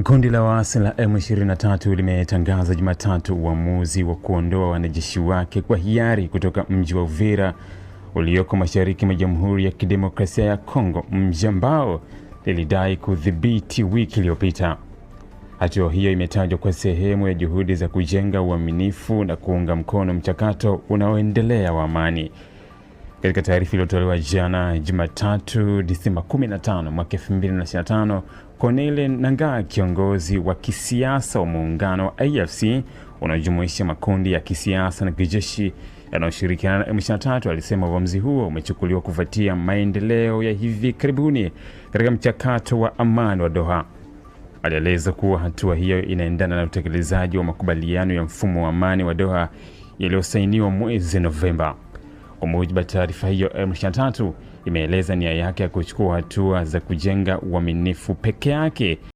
Kundi la waasi la M23 limetangaza Jumatatu uamuzi wa kuondoa wanajeshi wake kwa hiari kutoka mji wa Uvira ulioko mashariki mwa Jamhuri ya Kidemokrasia ya Kongo, mji ambao lilidai kudhibiti wiki iliyopita. Hatua hiyo imetajwa kwa sehemu ya juhudi za kujenga uaminifu na kuunga mkono mchakato unaoendelea wa amani. Katika taarifa iliyotolewa jana Jumatatu Disemba 15 mwaka 2025, Corneille Nangaa, kiongozi wa kisiasa wa muungano wa AFC unaojumuisha makundi ya kisiasa na kijeshi yanayoshirikiana na M23, alisema uamuzi huo umechukuliwa kufuatia maendeleo ya hivi karibuni katika mchakato wa amani wa Doha. Alieleza kuwa hatua hiyo inaendana na utekelezaji wa makubaliano ya mfumo wa amani wa Doha yaliyosainiwa mwezi Novemba. Kwa mujibu wa taarifa hiyo, M23 imeeleza nia yake ya kuchukua hatua za kujenga uaminifu peke yake